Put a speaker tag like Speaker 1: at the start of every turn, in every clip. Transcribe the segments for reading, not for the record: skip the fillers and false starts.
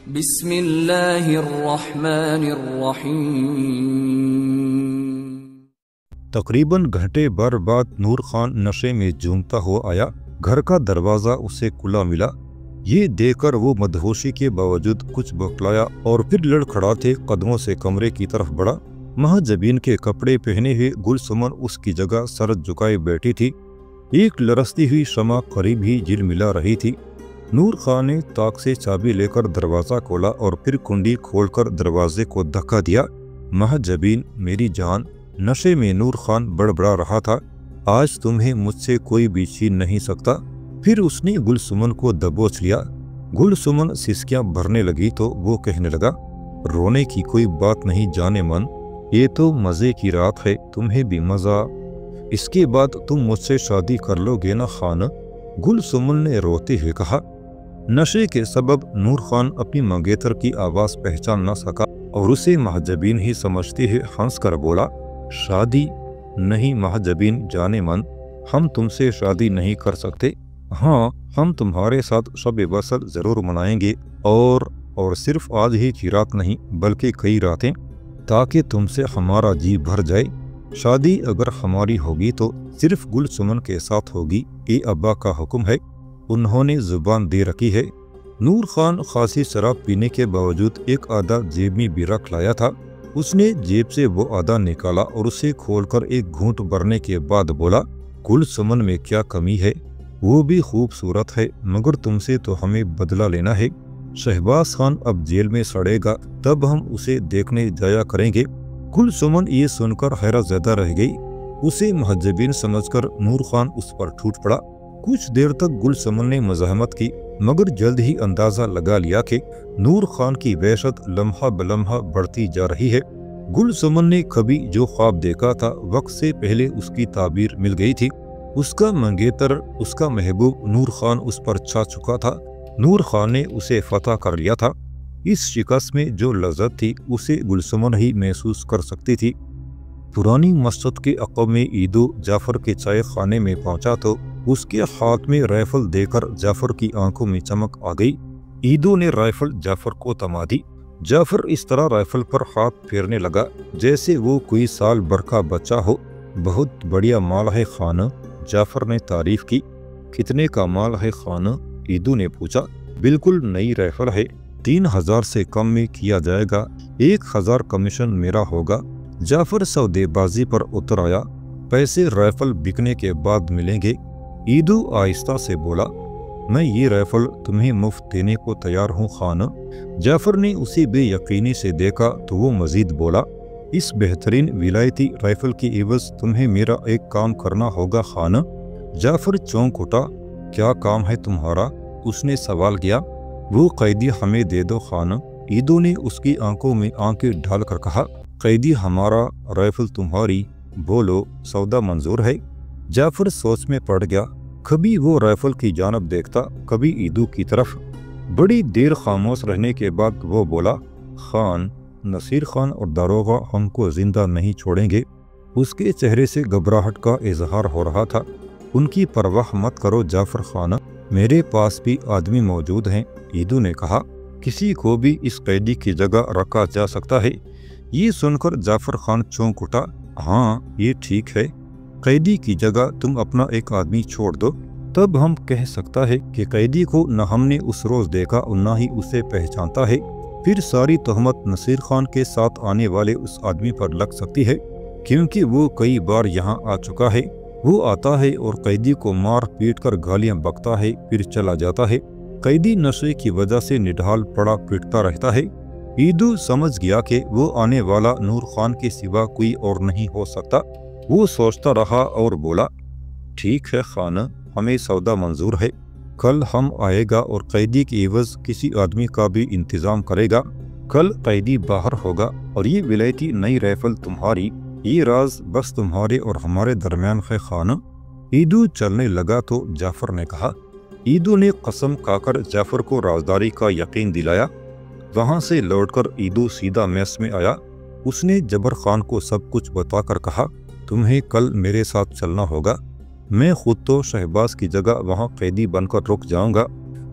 Speaker 1: بسم اللہ الرحمن الرحیم۔
Speaker 2: تقریباً گھنٹے بھر بعد نور خان نشے میں جھومتا ہوا آیا۔ گھر کا دروازہ اسے کھلا ملا۔ یہ دیکھ کر وہ مدہوشی کے باوجود کچھ بوکلایا اور پھر لڑکھڑاتے قدموں سے کمرے کی طرف بڑھا۔ مہجبین کے کپڑے پہنے ہوئے گلسمن اس کی جگہ سر جھکائے بیٹھی تھی۔ ایک لرزتی ہوئی شمع قریب ہی جھلملا رہی تھی۔ نور خان نے طاق سے چابی لے کر دروازہ کھولا اور پھر کنڈی کھول کر دروازے کو دھکا دیا۔ مہجبین میری جان، نشے میں نور خان بڑبڑا رہا تھا، آج تمہیں مجھ سے کوئی بھی چھین نہیں سکتا۔ پھر اس نے گلسمن کو دبوچ لیا۔ گلسمن سسکیاں بھرنے لگی تو وہ کہنے لگا، رونے کی کوئی بات نہیں جانے من، یہ تو مزے کی رات ہے، تمہیں بھی مزہ۔ اس کے بعد تم مجھ سے شادی کر لو گے نا خان؟ گلسمن نے روتے ہوئے کہا۔ نشے کے سبب نور خان اپنی منگیتر کی آواز پہچان نہ سکا اور اسے مہجبین ہی سمجھتے ہوئے ہنس کر بولا، شادی نہیں مہجبین جانے من، ہم تم سے شادی نہیں کر سکتے۔ ہاں، ہم تمہارے ساتھ شب وصل ضرور منائیں گے، اور صرف آج ہی کی رات نہیں بلکہ کئی راتیں، تاکہ تم سے ہمارا جی بھر جائے۔ شادی اگر ہماری ہوگی تو صرف گلسمن کے ساتھ ہوگی، یہ ابا کا حکم ہے، انہوں نے زبان دے رکھی ہے۔ نور خان خاصی شراب پینے کے باوجود ایک آدھا جیب میں بھی رکھ لایا تھا۔ اس نے جیب سے وہ آدھا نکالا اور اسے کھول کر ایک گھونٹ بھرنے کے بعد بولا، گلسمن میں کیا کمی ہے؟ وہ بھی خوبصورت ہے، مگر تم سے تو ہمیں بدلہ لینا ہے۔ شہباز خان اب جیل میں سڑے گا، تب ہم اسے دیکھنے جایا کریں گے۔ گلسمن یہ سن کر حیرت زدہ رہ گئی۔ اسے مہجبین سمجھ کر نور خان اس پر ٹوٹ پڑا۔ کچھ دیر تک گلسمن نے مزاحمت کی، مگر جلد ہی اندازہ لگا لیا کہ نور خان کی وحشت لمحہ بلمحہ بڑھتی جا رہی ہے۔ گلسمن نے کبھی جو خواب دیکھا تھا وقت سے پہلے اس کی تعبیر مل گئی تھی۔ اس کا منگیتر، اس کا محبوب نور خان اس پر چھا چکا تھا۔ نور خان نے اسے فتح کر لیا تھا۔ اس شکست میں جو لذت تھی اسے گلسمن ہی محسوس کر سکتی تھی۔ پرانی مسجد کے عقب میں عیدو جعفر کے چائے خانے میں پہنچا تو اس کے ہاتھ میں رائفل دے کر جعفر کی آنکھوں میں چمک آ گئی۔ عیدو نے رائفل جعفر کو تما دی۔ جعفر اس طرح رائفل پر ہاتھ پھیرنے لگا جیسے وہ کوئی سال بھر کا بچہ ہو۔ بہت بڑھیا مال ہے خان، جعفر نے تعریف کی۔ کتنے کا مال ہے خان؟ عیدو نے پوچھا۔ بالکل نئی رائفل ہے، 3000 سے کم میں کیا جائے گا، 1000 کمیشن میرا ہوگا۔ جعفر سودے بازی پر اتر آیا، پیسے رائفل بکنے کے بعد ملیں گے۔ عیدو آہستہ سے بولا، میں یہ رائفل تمہیں مفت دینے کو تیار ہوں خان۔ جعفر نے اسے بے یقینی سے دیکھا تو وہ مزید بولا، اس بہترین ولایتی رائفل کی عوض تمہیں میرا ایک کام کرنا ہوگا خان۔ جعفر چونک اٹھا، کیا کام ہے تمہارا؟ اس نے سوال کیا۔ وہ قیدی ہمیں دے دو خان۔ عیدو نے اس کی آنکھوں میں آنکھیں ڈال کر کہا، قیدی ہمارا، رائفل تمہاری، بولو سودا منظور ہے؟ جعفر سوچ میں پڑ گیا۔ کبھی وہ رائفل کی جانب دیکھتا، کبھی عیدو کی طرف۔ بڑی دیر خاموش رہنے کے بعد وہ بولا، خان، نصیر خان اور داروغہ ہم کو زندہ نہیں چھوڑیں گے۔ اس کے چہرے سے گھبراہٹ کا اظہار ہو رہا تھا۔ ان کی پرواہ مت کرو جعفر خان، میرے پاس بھی آدمی موجود ہیں۔ عیدو نے کہا، کسی کو بھی اس قیدی کی جگہ رکھا جا سکتا ہے۔ یہ سن کر جعفر خان چونک اٹھا، ہاں یہ ٹھیک ہے، قیدی کی جگہ تم اپنا ایک آدمی چھوڑ دو، تب ہم کہہ سکتا ہے کہ قیدی کو نہ ہم نے اس روز دیکھا اور نہ ہی اسے پہچانتا ہے۔ پھر ساری تہمت نصیر خان کے ساتھ آنے والے اس آدمی پر لگ سکتی ہے، کیونکہ وہ کئی بار یہاں آ چکا ہے۔ وہ آتا ہے اور قیدی کو مار پیٹ کر گالیاں بکتا ہے، پھر چلا جاتا ہے۔ قیدی نشے کی وجہ سے نڈھال پڑا پٹتا رہتا ہے۔ عیدو سمجھ گیا کہ وہ آنے والا نور خان کے سوا کوئی اور نہیں ہو سکتا۔ وہ سوچتا رہا اور بولا، ٹھیک ہے خان، ہمیں سودا منظور ہے۔ کل ہم آئے گا اور قیدی کی عوض کسی آدمی کا بھی انتظام کرے گا۔ کل قیدی باہر ہوگا اور یہ ولایتی نئی رائفل تمہاری۔ یہ راز بس تمہارے اور ہمارے درمیان ہے خان۔ عیدو چلنے لگا تو جعفر نے کہا۔ عیدو نے قسم کھا کر جعفر کو رازداری کا یقین دلایا۔ وہاں سے لوٹ کر عیدو سیدھا میس میں آیا۔ اس نے جبر خان کو سب کچھ بتا کر کہا، تمہیں کل میرے ساتھ چلنا ہوگا۔ میں خود تو شہباز کی جگہ وہاں قیدی بن کر رک جاؤں گا۔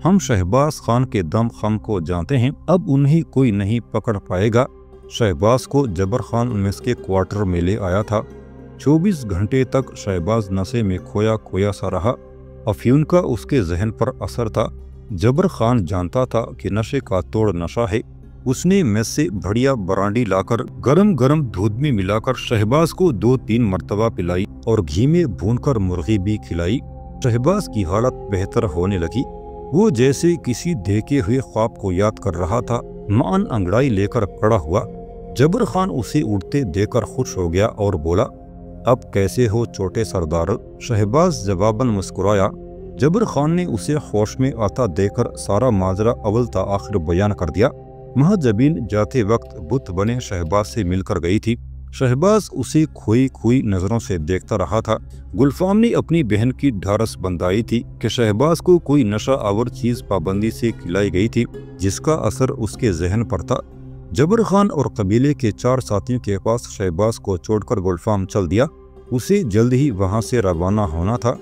Speaker 2: ہم شہباز خان کے دم خم کو جانتے ہیں، اب انہیں کوئی نہیں پکڑ پائے گا۔ شہباز کو جبر خان انیس کے کوارٹر میں لے آیا تھا۔ 24 گھنٹے تک شہباز نشے میں کھویا سا رہا۔ افیون کا اس کے ذہن پر اثر تھا۔ جبر خان جانتا تھا کہ نشے کا توڑ نشہ ہے۔ اس نے میس سے بڑھیا برانڈی لا کر گرم دودھ میں ملا کر شہباز کو 2-3 مرتبہ پلائی اور گھی میں بھون کر مرغی بھی کھلائی۔ شہباز کی حالت بہتر ہونے لگی۔ وہ جیسے کسی دیکھے ہوئے خواب کو یاد کر رہا تھا۔ مان انگڑائی لے کر کھڑا ہوا۔ جبر خان اسے اٹھتے دیکھ کر خوش ہو گیا اور بولا، اب کیسے ہو چھوٹے سردار؟ شہباز جواباً مسکرایا۔ جبر خان نے اسے ہوش میں آتا دیکھ کر سارا ماجرا اول تا آخر بیان کر دیا۔ مہاجبین جاتے وقت بت بنے شہباز سے مل کر گئی تھی۔ شہباز اسے کھوئی نظروں سے دیکھتا رہا تھا۔ گلفام نے اپنی بہن کی ڈھارس بندائی تھی کہ شہباز کو کوئی نشہ آور چیز پابندی سے کھلائی گئی تھی جس کا اثر اس کے ذہن پر تھا۔ جبر خان اور قبیلے کے 4 ساتھیوں کے پاس شہباز کو چھوڑ کر گلفام چل دیا۔ اسے جلد ہی وہاں سے روانہ ہونا تھا۔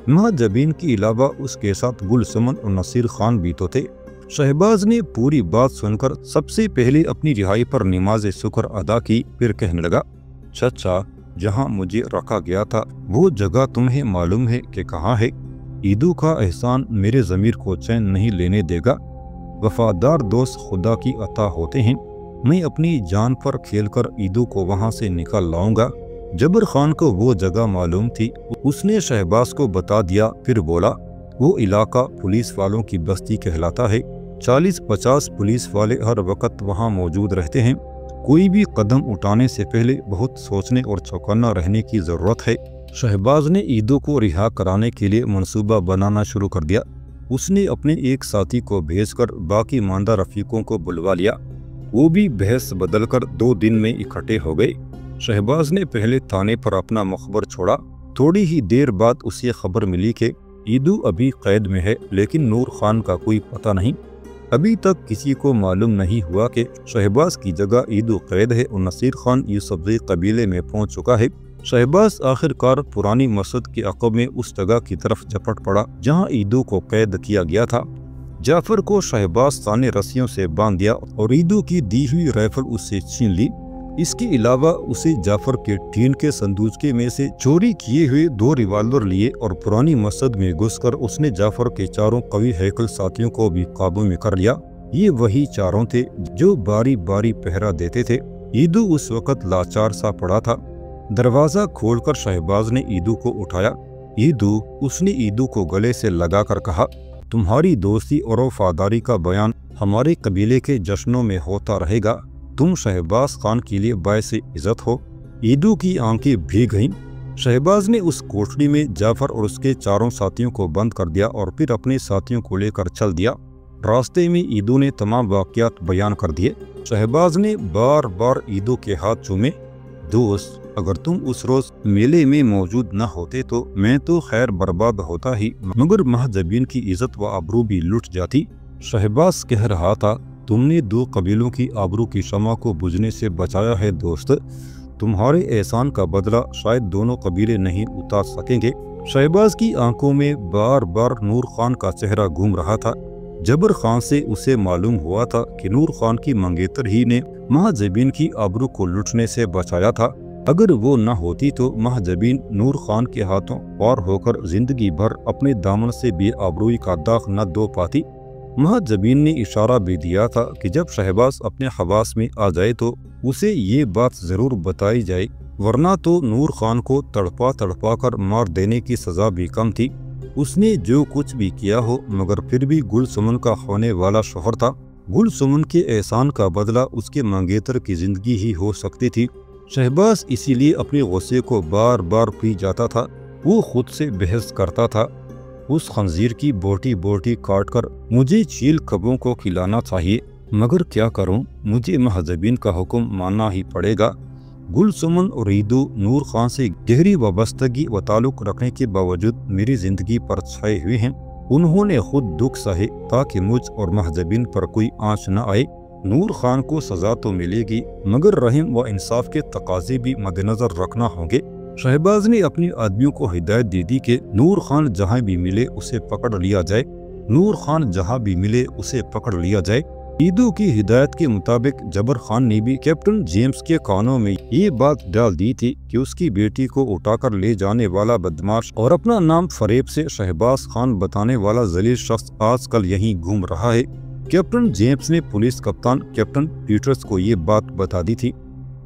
Speaker 2: مہاجبین کے علاوہ اس کے ساتھ گل سمن اور نصیر خان بھی تو تھے۔ شہباز نے پوری بات سن کر سب سے پہلے اپنی رہائی پر نماز شکر ادا کی، پھر کہنے لگا، چچا، جہاں مجھے رکھا گیا تھا وہ جگہ تمہیں معلوم ہے کہ کہاں ہے؟ عیدو کا احسان میرے ضمیر کو چین نہیں لینے دے گا۔ وفادار دوست خدا کی عطا ہوتے ہیں۔ میں اپنی جان پر کھیل کر عیدو کو وہاں سے نکال لاؤں گا۔ جبر خان کو وہ جگہ معلوم تھی۔ اس نے شہباز کو بتا دیا، پھر بولا، وہ علاقہ پولیس والوں کی بستی کہلاتا ہے۔ 40-50 پولیس والے ہر وقت وہاں موجود رہتے ہیں۔ کوئی بھی قدم اٹھانے سے پہلے بہت سوچنے اور چوکنا رہنے کی ضرورت ہے۔ شہباز نے عیدو کو رہا کرانے کے لیے منصوبہ بنانا شروع کر دیا۔ اس نے اپنے ایک ساتھی کو بھیج کر باقی ماندہ رفیقوں کو بلوا لیا۔ وہ بھی بحث بدل کر 2 دن میں اکٹھے ہو گئے۔ شہباز نے پہلے تھانے پر اپنا مخبر چھوڑا۔ تھوڑی ہی دیر بعد اسے خبر ملی کہ عیدو ابھی قید میں ہے، لیکن نور خان کا کوئی پتہ نہیں۔ ابھی تک کسی کو معلوم نہیں ہوا کہ شہباز کی جگہ عیدو قید ہے اور نصیر خان یوسفزئی قبیلے میں پہنچ چکا ہے۔ شہباز آخر کار پرانی مسجد کے عقب میں اس جگہ کی طرف جپٹ پڑا جہاں عیدو کو قید کیا گیا تھا۔ جعفر کو شہباز تانے رسیوں سے باندھ دیا اور عیدو کی دی ہوئی رائفل اس سے چھین لی۔ اس کے علاوہ اسے جعفر کے ٹین کے صندوقچے میں سے چوری کیے ہوئے 2 ریوالور لیے اور پرانی مسجد میں گھس کر اس نے جعفر کے 4 قوی ہیکل ساتھیوں کو بھی قابو میں کر لیا۔ یہ وہی 4 تھے جو باری باری پہرا دیتے تھے۔ عیدو اس وقت لاچار سا پڑا تھا۔ دروازہ کھول کر شہباز نے عیدو کو اٹھایا۔ عیدو، اس نے عیدو کو گلے سے لگا کر کہا، تمہاری دوستی اور وفاداری کا بیان ہمارے قبیلے کے جشنوں میں ہوتا رہے گا۔ تم شہباز خان کے لیے باعث عزت ہو۔ عیدو کی آنکھیں بھیگ گئیں۔ شہباز نے اس کوٹڑی میں جعفر اور اس کے 4 ساتھیوں کو بند کر دیا اور پھر اپنے ساتھیوں کو لے کر چل دیا۔ راستے میں عیدو نے تمام واقعات بیان کر دیے۔ شہباز نے بار بار عیدو کے ہاتھ چومے۔ دوست، اگر تم اس روز میلے میں موجود نہ ہوتے تو میں تو خیر برباد ہوتا ہی، مگر مہاجبین کی عزت و آبرو بھی لٹ جاتی۔ شہباز کہہ رہا تھا، تم نے 2 قبیلوں کی آبرو کی شمع کو بجھنے سے بچایا ہے دوست۔ تمہارے احسان کا بدلہ شاید دونوں قبیلے نہیں اتار سکیں گے۔ شہباز کی آنکھوں میں بار بار نور خان کا چہرہ گھوم رہا تھا۔ جبر خان سے اسے معلوم ہوا تھا کہ نور خان کی منگیتر ہی نے مہاجبین کی آبرو کو لٹنے سے بچایا تھا۔ اگر وہ نہ ہوتی تو مہاجبین نور خان کے ہاتھوں پار ہو کر زندگی بھر اپنے دامن سے بے آبروئی کا داغ نہ دھو پاتی۔ مہاجبین نے اشارہ بھی دیا تھا کہ جب شہباز اپنے حواس میں آ جائے تو اسے یہ بات ضرور بتائی جائے، ورنہ تو نور خان کو تڑپا کر مار دینے کی سزا بھی کم تھی۔ اس نے جو کچھ بھی کیا ہو، مگر پھر بھی گل سمن کا ہونے والا شوہر تھا۔ گل سمن کے احسان کا بدلہ اس کے منگیتر کی زندگی ہی ہو سکتی تھی۔ شہباز اسی لیے اپنے غصے کو بار بار پی جاتا تھا۔ وہ خود سے بحث کرتا تھا، اس خنزیر کی بوٹی بوٹی کاٹ کر مجھے چیل کبوں کو کھلانا چاہیے، مگر کیا کروں، مجھے مہاجبین کا حکم ماننا ہی پڑے گا۔ گل سمن اور عیدو نور خان سے گہری وابستگی و تعلق رکھنے کے باوجود میری زندگی پر چھائے ہوئے ہیں۔ انہوں نے خود دکھ سہے تاکہ مجھ اور مہاجبین پر کوئی آنچ نہ آئے۔ نور خان کو سزا تو ملے گی، مگر رحم و انصاف کے تقاضے بھی مد نظر رکھنا ہوں گے۔ شہباز نے اپنے آدمیوں کو ہدایت دے دی کہ نور خان جہاں بھی ملے اسے پکڑ لیا جائے۔ نور خان جہاں بھی ملے اسے پکڑ لیا جائے۔ ایدو کی ہدایت کے مطابق جبر خان نے بھی کیپٹن جیمز کے کانوں میں یہ بات ڈال دی تھی کہ اس کی بیٹی کو اٹھا کر لے جانے والا بدماش اور اپنا نام فریب سے شہباز خان بتانے والا ذلیل شخص آج کل یہیں گھوم رہا ہے۔ کیپٹن جیمز نے پولیس کپتان کیپٹن پیٹرز کو یہ بات بتا دی تھی۔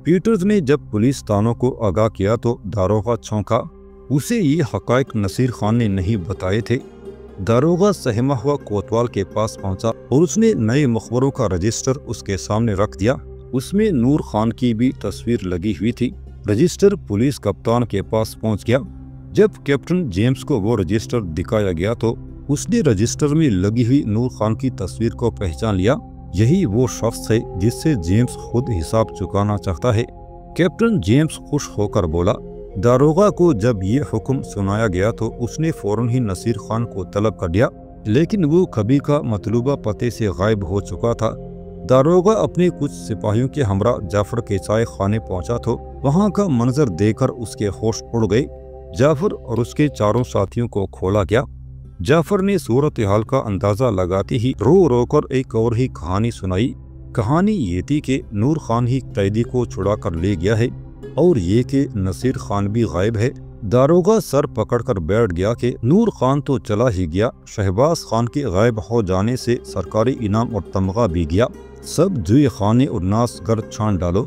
Speaker 2: پیٹرز نے جب پولیس تانوں کو آگاہ کیا تو داروغہ چونکا۔ اسے یہ حقائق نصیر خان نے نہیں بتائے تھے۔ داروغہ سہما ہوا کوتوال کے پاس پہنچا اور اس نے نئے مخبروں کا رجسٹر اس کے سامنے رکھ دیا۔ اس میں نور خان کی بھی تصویر لگی ہوئی تھی۔ رجسٹر پولیس کپتان کے پاس پہنچ گیا۔ جب کیپٹن جیمز کو وہ رجسٹر دکھایا گیا تو اس نے رجسٹر میں لگی ہوئی نور خان کی تصویر کو پہچان لیا۔ یہی وہ شخص ہے جس سے جیمز خود حساب چکانا چاہتا ہے۔ کیپٹن جیمز خوش ہو کر بولا۔ داروغہ کو جب یہ حکم سنایا گیا تو اس نے فوراً ہی نصیر خان کو طلب کر لیا، لیکن وہ کبھی کا مطلوبہ پتے سے غائب ہو چکا تھا۔ داروغہ اپنے کچھ سپاہیوں کے ہمراہ جعفر کے چائے خانے پہنچا تو وہاں کا منظر دیکھ کر اس کے ہوش اڑ گئے۔ جعفر اور اس کے چاروں ساتھیوں کو کھولا گیا۔ جعفر نے صورتحال کا اندازہ لگاتے ہی رو رو کر ایک اور ہی کہانی سنائی۔ کہانی یہ تھی کہ نور خان ہی قیدی کو چھڑا کر لے گیا ہے اور یہ کہ نصیر خان بھی غائب ہے۔ داروغہ سر پکڑ کر بیٹھ گیا کہ نور خان تو چلا ہی گیا، شہباز خان کے غائب ہو جانے سے سرکاری انعام اور تمغہ بھی گیا۔ سب جوئے خانے اور ناس گر چھان ڈالو۔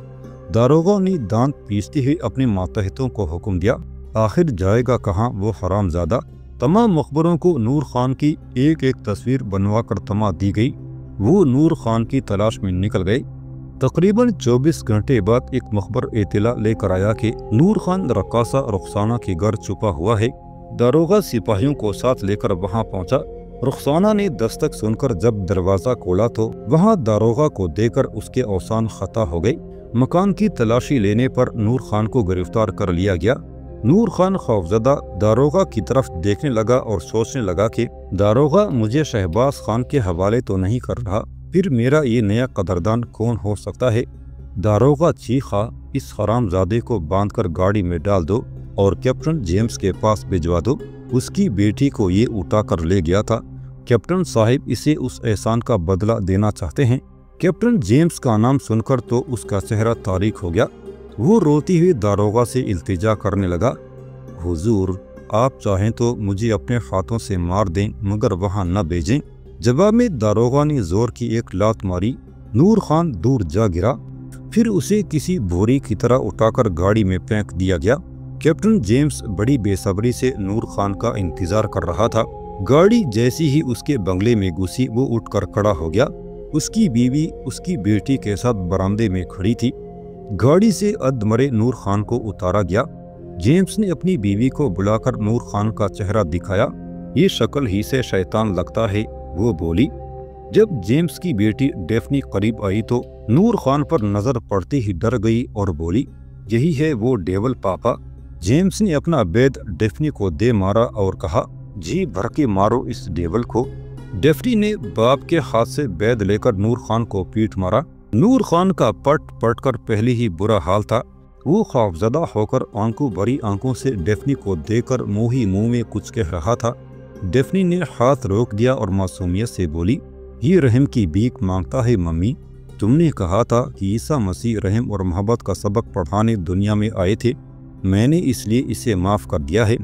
Speaker 2: داروغہ نے دانت پیستے ہوئے اپنے ماتحتوں کو حکم دیا۔ آخر جائے گا کہاں وہ حرام زادہ؟ تمام مخبروں کو نور خان کی ایک ایک تصویر بنوا کر تما دی گئی۔ وہ نور خان کی تلاش میں نکل گئے۔ تقریباً 24 گھنٹے بعد ایک مخبر اطلاع لے کر آیا کہ نور خان رقاصہ رخسانہ کے گھر چھپا ہوا ہے۔ داروغہ سپاہیوں کو ساتھ لے کر وہاں پہنچا۔ رخسانہ نے دستک سن کر جب دروازہ کھولا تو وہاں داروغہ کو دیکھ کر اس کے اوسان خطا ہو گئے۔ مکان کی تلاشی لینے پر نور خان کو گرفتار کر لیا گیا۔ نور خان خوفزدہ داروغہ کی طرف دیکھنے لگا اور سوچنے لگا کہ داروغہ مجھے شہباز خان کے حوالے تو نہیں کر رہا، پھر میرا یہ نیا قدردان کون ہو سکتا ہے؟ داروغہ چیخا، اس حرام زادے کو باندھ کر گاڑی میں ڈال دو اور کیپٹن جیمز کے پاس بھجوا دو۔ اس کی بیٹی کو یہ اٹھا کر لے گیا تھا۔ کیپٹن صاحب اسے اس احسان کا بدلہ دینا چاہتے ہیں۔ کیپٹن جیمز کا نام سن کر تو اس کا چہرہ تاریک ہو گیا۔ وہ روتی ہوئی داروغہ سے التجا کرنے لگا، حضور آپ چاہیں تو مجھے اپنے ہاتھوں سے مار دیں مگر وہاں نہ بھیجیں۔ جواب میں داروغہ نے زور کی ایک لات ماری۔ نور خان دور جا گرا، پھر اسے کسی بوری کی طرح اٹھا کر گاڑی میں پھینک دیا گیا۔ کیپٹن جیمز بڑی بے صبری سے نور خان کا انتظار کر رہا تھا۔ گاڑی جیسی ہی اس کے بنگلے میں گھسی وہ اٹھ کر کھڑا ہو گیا۔ اس کی بیوی اس کی بیٹی کے ساتھ برآمدے میں کھڑی تھی۔ گاڑی سے ادمرے نور خان کو اتارا گیا۔ جیمز نے اپنی بیوی کو بلا کر نور خان کا چہرہ دکھایا۔ یہ شکل ہی سے شیطان لگتا ہے، وہ بولی۔ جب جیمز کی بیٹی ڈیفنی قریب آئی تو نور خان پر نظر پڑتے ہی ڈر گئی اور بولی، یہی ہے وہ ڈیول پاپا۔ جیمز نے اپنا بید ڈیفنی کو دے مارا اور کہا، جی بھر کے مارو اس ڈیول کو۔ ڈیفنی نے باپ کے ہاتھ سے بید لے کر نور خان کو پیٹ مارا۔ نور خان کا پٹ پٹ کر پہلے ہی برا حال تھا۔ وہ خوفزدہ ہو کر آنکھوں بھری آنکھوں سے ڈیفنی کو دیکھ کر منہ ہی منہ میں کچھ کہہ رہا تھا۔ ڈیفنی نے ہاتھ روک دیا اور معصومیت سے بولی، یہ رحم کی بھیک مانگتا ہے ممی۔ تم نے کہا تھا کہ عیسیٰ مسیح رحم اور محبت کا سبق پڑھانے دنیا میں آئے تھے، میں نے اس لیے اسے معاف کر دیا ہے۔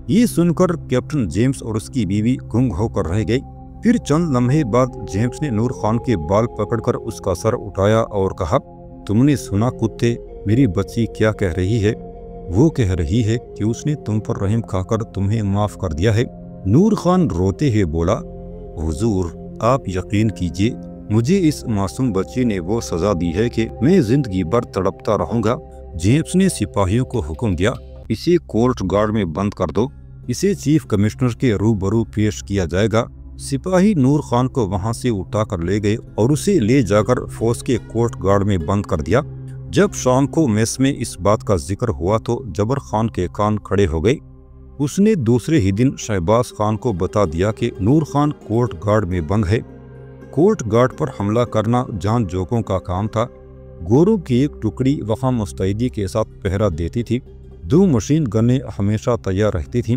Speaker 2: یہ سن کر کیپٹن جیمز اور اس کی بیوی گنگ ہو کر رہ گئی۔ پھر چند لمحے بعد جیمز نے نور خان کے بال پکڑ کر اس کا سر اٹھایا اور کہا، تم نے سنا کتے، میری بچی کیا کہہ رہی ہے؟ وہ کہہ رہی ہے کہ اس نے تم پر رحم کھا کر تمہیں معاف کر دیا ہے۔ نور خان روتے ہوئے بولا، حضور آپ یقین کیجئے، مجھے اس معصوم بچی نے وہ سزا دی ہے کہ میں زندگی بھر تڑپتا رہوں گا۔ جیمز نے سپاہیوں کو حکم دیا، اسے کورٹ گارڈ میں بند کر دو، اسے چیف کمشنر کے روبرو پیش کیا جائے گا۔ سپاہی نور خان کو وہاں سے اٹھا کر لے گئے اور اسے لے جا کر فوج کے کورٹ گارڈ میں بند کر دیا۔ جب شام کو میس میں اس بات کا ذکر ہوا تو جبر خان کے کان کھڑے ہو گئے۔ اس نے دوسرے ہی دن شہباز خان کو بتا دیا کہ نور خان کورٹ گارڈ میں بند ہے۔ کورٹ گارڈ پر حملہ کرنا جان جوکوں کا کام تھا۔ گوروں کی ایک ٹکڑی وہاں مستعدی کے ساتھ پہرا دیتی تھی۔ 2 مشین گنیں ہمیشہ تیار رہتی تھیں۔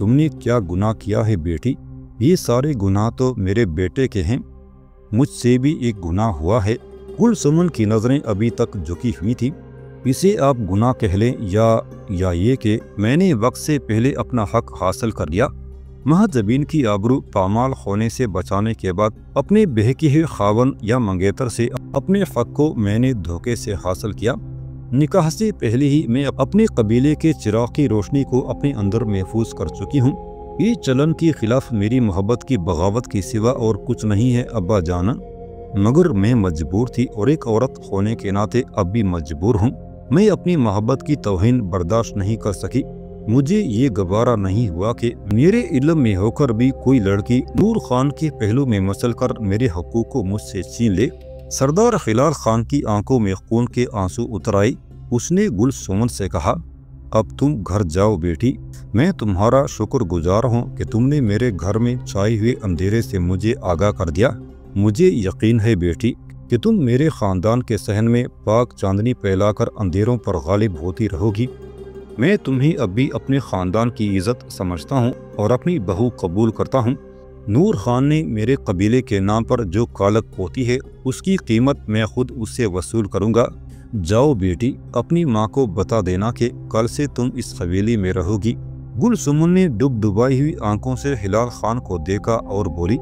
Speaker 2: تم نے کیا گناہ کیا ہے بیٹی؟ یہ سارے گناہ تو میرے بیٹے کے ہیں، مجھ سے بھی ایک گناہ ہوا ہے۔ گلسمن کی نظریں ابھی تک جھکی ہوئی تھی۔ اسے آپ گناہ کہہ لیں یا یہ کہ میں نے وقت سے پہلے اپنا حق حاصل کر لیا۔ مہذبین کی آبرو پامال ہونے سے بچانے کے بعد اپنے بہکے ہوئے خاون یا منگیتر سے اپنے حق کو میں نے دھوکے سے حاصل کیا۔ نکاح سے پہلے ہی میں اپنے قبیلے کے چراغ کی روشنی کو اپنے اندر محفوظ کر چکی ہوں۔ یہ چلن کے خلاف میری محبت کی بغاوت کی سوا اور کچھ نہیں ہے ابا جانا، مگر میں مجبور تھی اور ایک عورت ہونے کے ناطے اب بھی مجبور ہوں۔ میں اپنی محبت کی توہین برداشت نہیں کر سکی۔ مجھے یہ گوارا نہیں ہوا کہ میرے علم میں ہو کر بھی کوئی لڑکی نور خان کے پہلو میں مسل کر میرے حقوق کو مجھ سے چھین لے۔ سردار ہلال خان کی آنکھوں میں خون کے آنسو اتر آئے۔ اس نے گلسمن سے کہا، اب تم گھر جاؤ بیٹی، میں تمہارا شکر گزار ہوں کہ تم نے میرے گھر میں چھائے ہوئے اندھیرے سے مجھے آگاہ کر دیا۔ مجھے یقین ہے بیٹی کہ تم میرے خاندان کے صحن میں پاک چاندنی پھیلا کر اندھیروں پر غالب ہوتی رہو گی۔ میں تمہیں اب بھی اپنے خاندان کی عزت سمجھتا ہوں اور اپنی بہو قبول کرتا ہوں۔ نور خان نے میرے قبیلے کے نام پر جو کالک پوتی ہے اس کی قیمت میں خود اس سے وصول کروں گا۔ جاؤ بیٹی، اپنی ماں کو بتا دینا کہ کل سے تم اس حویلی میں رہو گی۔ گلسمن نے ڈبائی ہوئی آنکھوں سے ہلال خان کو دیکھا اور بولی،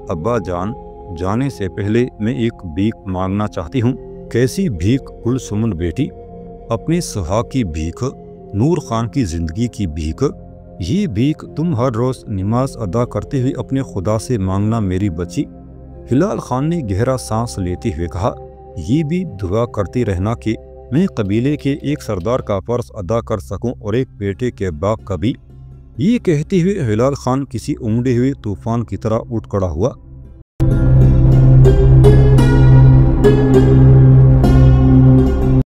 Speaker 2: ابا جان، جانے سے پہلے میں ایک بھیک مانگنا چاہتی ہوں۔ کیسی بھیک گلسمن بیٹی؟ اپنے سہاگ کی بھیک، نور خان کی زندگی کی بھیک؟ یہ بھیک تم ہر روز نماز ادا کرتے ہوئے اپنے خدا سے مانگنا میری بچی۔ ہلال خان نے گہرا سانس لیتے ہوئے کہا، یہ بھی دعا کرتی رہنا کہ میں قبیلے کے ایک سردار کا فرض ادا کر سکوں اور ایک بیٹے کے باپ کا بھی۔ یہ کہتے ہوئے ہلال خان کسی امڑے ہوئے طوفان کی طرح اٹھ کھڑا ہوا۔